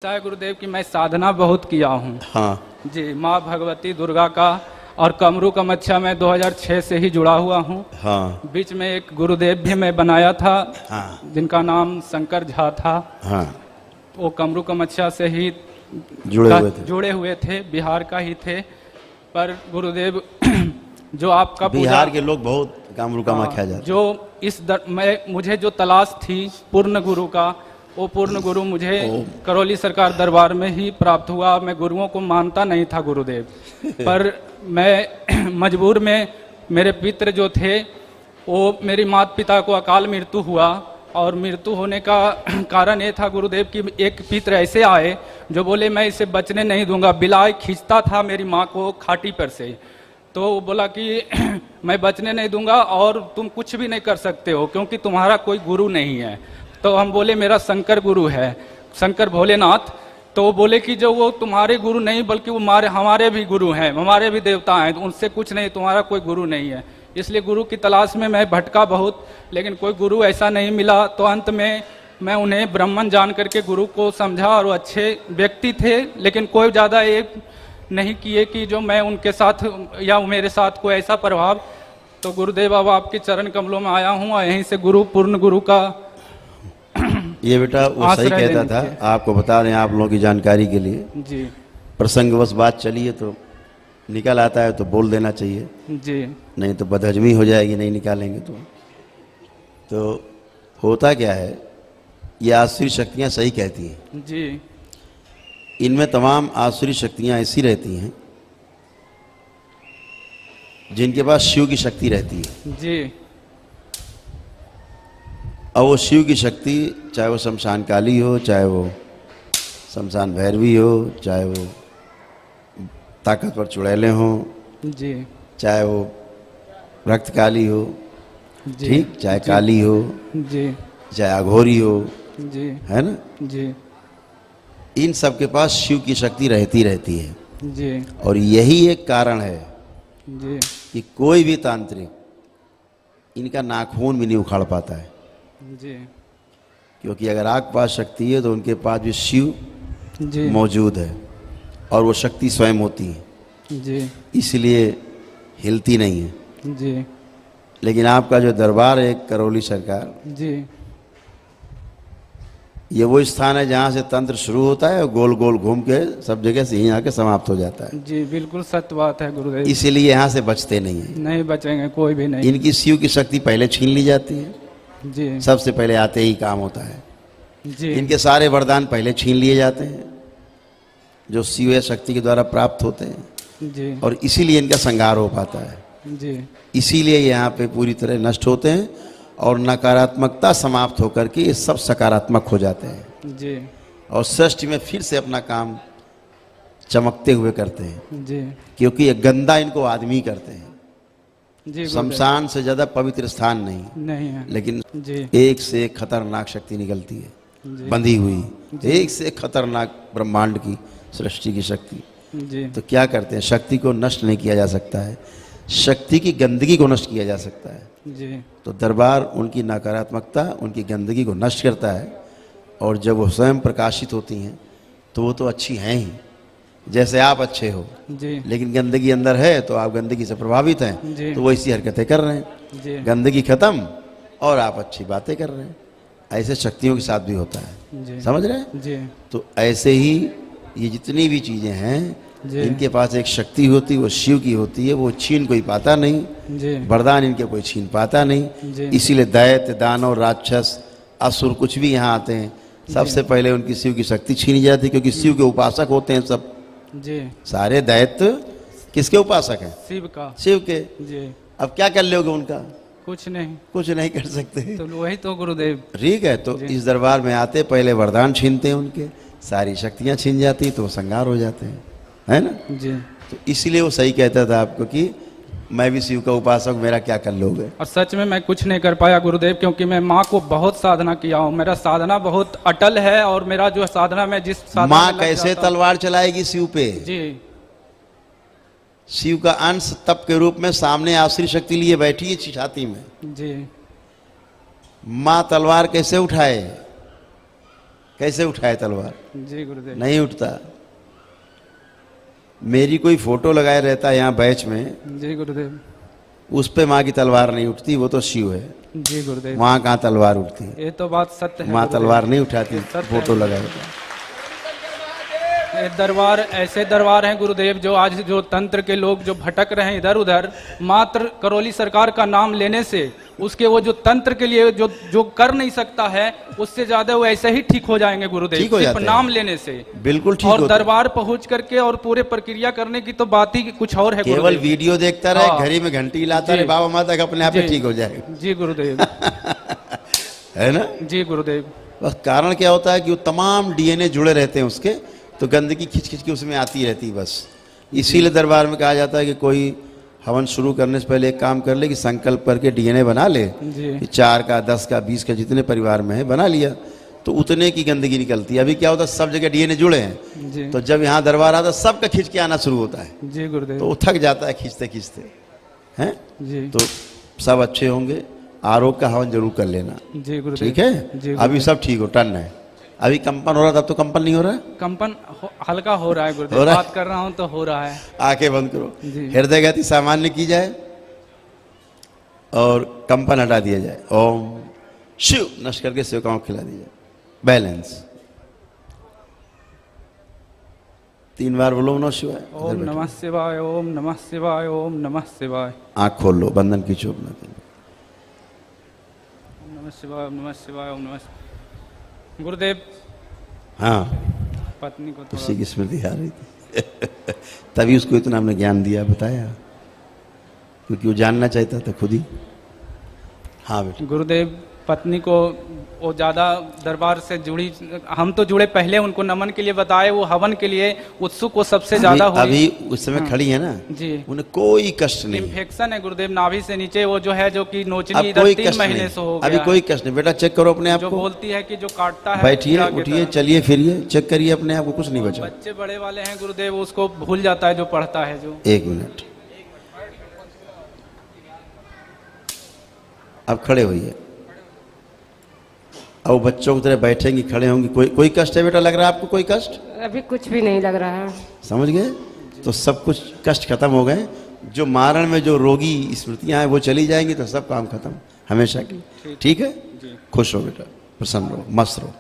है गुरुदेव की मैं साधना बहुत किया हूँ। हाँ जी, माँ भगवती दुर्गा का और कमरू कामाख्या में 2006 से ही जुड़ा हुआ हूँ। हाँ बीच में एक गुरुदेव भी मैं बनाया था, हाँ जिनका नाम शंकर झा था। हाँ वो कमरू कामाख्या से ही जुड़े हुए थे, बिहार का ही थे। पर गुरुदेव जो आपका बिहार के लोग बहुत कामरू कामाख्या जाते हैं। जो मुझे जो तलाश थी पूर्ण गुरु का, वो पूर्ण गुरु मुझे करौली सरकार दरबार में ही प्राप्त हुआ। मैं गुरुओं को मानता नहीं था गुरुदेव, पर मैं मजबूर में, मेरे पितृ जो थे वो, मेरी माता पिता को अकाल मृत्यु हुआ और मृत्यु होने का कारण ये था गुरुदेव की एक पितृ ऐसे आए जो बोले मैं इसे बचने नहीं दूंगा। बिलाय खींचता था मेरी माँ को खाटी पर से, तो वो बोला कि मैं बचने नहीं दूंगा और तुम कुछ भी नहीं कर सकते हो क्योंकि तुम्हारा कोई गुरु नहीं है। तो हम बोले मेरा शंकर गुरु है, शंकर भोलेनाथ। तो वो बोले कि जो वो तुम्हारे गुरु नहीं बल्कि वो हमारे भी गुरु हैं, हमारे भी देवता हैं, तो उनसे कुछ नहीं, तुम्हारा कोई गुरु नहीं है। इसलिए गुरु की तलाश में मैं भटका बहुत, लेकिन कोई गुरु ऐसा नहीं मिला। तो अंत में मैं उन्हें ब्राह्मण जान करके गुरु को समझा, और वो अच्छे व्यक्ति थे, लेकिन कोई ज़्यादा ये नहीं किए कि जो मैं उनके साथ या मेरे साथ कोई ऐसा प्रभाव। तो गुरुदेव अब आपके चरण कमलों में आया हूँ, और यहीं से गुरु पूर्ण गुरु का ये बेटा वो सही कहता था। आपको बता रहे हैं आप लोगों की जानकारी के लिए जी। प्रसंगवश बात चली है तो निकल आता है तो बोल देना चाहिए जी, नहीं तो बदहजमी हो जाएगी, नहीं निकालेंगे तो होता क्या है, ये आसुरी शक्तियाँ सही कहती हैं जी। इनमें तमाम आसुरी शक्तियाँ ऐसी रहती हैं जिनके पास शिव की शक्ति रहती है जी। और वो शिव की शक्ति, चाहे वो शमशान काली हो, चाहे वो शमशान भैरवी हो, चाहे वो ताकतवर चुड़ैलें हों, जी चाहे वो रक्त काली हो, जी, ठीक, चाहे काली हो, जी चाहे अघोरी हो, जी, है ना, जी इन सब के पास शिव की शक्ति रहती है। जी, और यही एक कारण है जी, कि कोई भी तांत्रिक इनका नाखून भी नहीं उखाड़ पाता है, जी, क्योंकि अगर आपके पास शक्ति है तो उनके पास भी शिव जी, मौजूद है और वो शक्ति स्वयं होती है, जी, इसलिए हिलती नहीं है। जी, लेकिन आपका जो दरबार है करौली सरकार, जी, ये वो स्थान है जहाँ से तंत्र शुरू होता है और गोल गोल घूम के सब जगह से यहीं आके समाप्त हो जाता है। जी, बिल्कुल सत्य बात है गुरुदेव। इसीलिए यहाँ से बचते नहीं हैं। नहीं बचेंगे कोई भी नहीं। इनकी शिव की शक्ति पहले छीन ली जाती है, जी, सबसे पहले आते ही काम होता है। जी, इनके सारे वरदान पहले छीन लिए जाते हैं जो शिव शक्ति के द्वारा प्राप्त होते हैं, जी, और इसीलिए इनका संहार हो पाता है। जी, इसीलिए यहाँ पे पूरी तरह नष्ट होते हैं और नकारात्मकता समाप्त होकर के ये सब सकारात्मक हो जाते हैं, जी, और सृष्टि में फिर से अपना काम चमकते हुए करते हैं, जी, क्योंकि ये गंदा इनको आदमी करते हैं। जी गुरुदेव। शमशान से ज़्यादा पवित्र स्थान नहीं, नहीं है। लेकिन जी, एक से एक खतरनाक शक्ति निकलती है, जी, बंधी हुई, एक से एक खतरनाक ब्रह्मांड की सृष्टि की शक्ति। जी, तो क्या करते हैं, शक्ति को नष्ट नहीं किया जा सकता है, शक्ति की गंदगी को नष्ट किया जा सकता है। जी, तो दरबार उनकी नकारात्मकता, उनकी गंदगी को नष्ट करता है, और जब वो स्वयं प्रकाशित होती हैं तो वो तो अच्छी हैं ही, जैसे आप अच्छे हो, जी, लेकिन गंदगी अंदर है तो आप गंदगी से प्रभावित हैं, जी, तो वो ऐसी हरकतें कर रहे हैं। जी, गंदगी खत्म और आप अच्छी बातें कर रहे हैं। ऐसे शक्तियों के साथ भी होता है, जी, समझ रहे हैं। जी, तो ऐसे ही ये जितनी भी चीज़ें हैं, जी, इनके पास एक शक्ति होती है, वो शिव की होती है, वो छीन कोई पाता नहीं, जी, वरदान इनके कोई छीन पाता नहीं। जी, इसीलिए दैत्य, दानव, राक्षस, असुर कुछ भी यहाँ आते हैं, सबसे पहले उनकी शिव की शक्ति छीनी जाती है, क्योंकि शिव के उपासक होते हैं सब। जी, सारे दैत्य किसके उपासक हैं? शिव का। शिव के। जी, अब क्या कर लोगे उनका? कुछ नहीं। कुछ नहीं कर सकते। तो वही तो गुरुदेव। ठीक है, तो इस दरबार में आते पहले वरदान छीनते हैं उनके, सारी शक्तियाँ छीन जाती तो वो संगार हो जाते हैं, है ना। जी, तो इसीलिए वो सही कहता था आपको कि मैं भी शिव का उपासक, मेरा क्या कर लोगे। और सच में मैं कुछ नहीं कर पाया गुरुदेव, क्योंकि मैं माँ को बहुत साधना किया हूँ। मेरा साधना बहुत अटल है, और मेरा जो साधना में जिस साधना माँ में लग कैसे जाता हूं- तलवार चलाएगी शिव पे? जी, शिव का अंश तप के रूप में सामने आश्री शक्ति लिए बैठी है छाती में, जी, माँ तलवार कैसे उठाए? कैसे उठाए तलवार? जी गुरुदेव। नहीं उठता। मेरी कोई फोटो लगाए रहता है यहाँ बैच में, जी गुरुदेव। उस पे माँ की तलवार नहीं उठती, वो तो शिव है। जी गुरुदेव। वहाँ कहाँ तलवार उठती है? ये तो बात सत्य है माँ गुरुदेव। तलवार नहीं उठाती, सत्य है फोटो लगाए। ये दरबार ऐसे दरबार हैं गुरुदेव, जो आज जो तंत्र के लोग जो भटक रहे हैं इधर उधर, मात्र करौली सरकार का नाम लेने से उसके वो जो तंत्र के लिए जो जो कर नहीं सकता है, उससे ज्यादा वो ऐसे ही ठीक हो जाएंगे गुरुदेव, ठीक हो सिर्फ जाते हैं। नाम लेने से। बिल्कुल ठीक और होता है। दरबार पहुंच करके और पूरे प्रक्रिया करने की तो बात ही कुछ और है केवल गुरुदेव। वीडियो देखता रहे, हाँ। घड़ी में घंटी लाता रहे, जी। बाबा माता का अपने आप ही जी। ठीक हो जाएगा। जी गुरुदेव। है ना? जी गुरुदेव। बस कारण क्या होता है कि वो तमाम डीएनए जुड़े रहते हैं उसके, तो गंदगी खिंच खिंच के उसमें आती रहती है बस। इसीलिए दरबार में कहा जाता है कि कोई हवन शुरू करने से पहले एक काम कर ले कि संकल्प करके डीएनए बना ले जी। कि 4 का 10 का 20 का जितने परिवार में है बना लिया, तो उतने की गंदगी निकलती है। अभी क्या होता है, सब जगह डीएनए जुड़े हैं, जी। तो जब यहाँ दरबार आता है सबका खिंच के आना शुरू होता है, जी गुरुदेव। तो वो थक जाता है खींचते खींचते। हैं? जी। तो सब अच्छे होंगे। आरोग्य का हवन जरूर कर लेना। जी गुरुदेव। ठीक है? जी अभी सब ठीक हो, टन है। अभी कंपन हो रहा था, अब तो कंपन नहीं हो रहा है? कंपन हल्का हो रहा है गुरुदेव, हो रहा है? बात कर रहा हूँ तो हो रहा है। आंखें बंद करो, जी। हृदय गति सामान्य की जाए और कंपन हटा दिया जाए। ओम शिव नष्ट करके सेवकाओं को खिला दिया जाए। बैलेंस 3 बार बोलो नमः शिवाय। ओम नमः शिवाय, ओम नमः शिवाय, ओम नमः शिवाय। आंख खोल लो, बंधन की चोट न करो। ओम नमः शिवाय, ओम नमः शिवाय, ओम नमः। गुरुदेव, हाँ, पत्नी को उसी थोड़ा की स्मृति आ रही थी। तभी उसको इतना हमने ज्ञान दिया, बताया, क्योंकि वो जानना चाहता था खुद ही। हाँ बेटा। गुरुदेव, पत्नी को वो ज्यादा दरबार से जुड़ी, हम तो जुड़े पहले, उनको नमन के लिए बताए, वो हवन के लिए उत्सुक वो सबसे ज्यादा हुई। अभी उस समय खड़ी है ना जी। उन्हें कोई कष्ट नहीं। इन्फेक्शन है गुरुदेव नाभि से नीचे, वो जो है जो कि अब नोचनी कोई 3 कष्ट महीने नहीं, से हो अभी गया कोई है। कष्ट नहीं। बेटा चेक करो अपने आप जो को, बोलती है कि जो काटता है बैठिए, कीड़ा की उठिए, तरह। चलिए फिरिए, चेक करिए अपने आप को, कुछ नहीं बचा। बच्चे बड़े वाले हैं गुरुदेव, उसको भूल जाता है जो पढ़ता है जो। 1 मिनट, अब खड़े होइए। अब बच्चों की तरह बैठेंगी, खड़े होंगी। कोई कष्ट है बेटा? लग रहा है आपको कोई कष्ट? अभी कुछ भी नहीं लग रहा है। समझ गए? तो सब कुछ कष्ट खत्म हो गए। जो मारण में जो रोगी स्मृतियां हैं वो चली जाएंगी, तो सब काम खत्म हमेशा की। ठीक है? खुश हो बेटा, प्रसन्न रहो, मस्त रहो।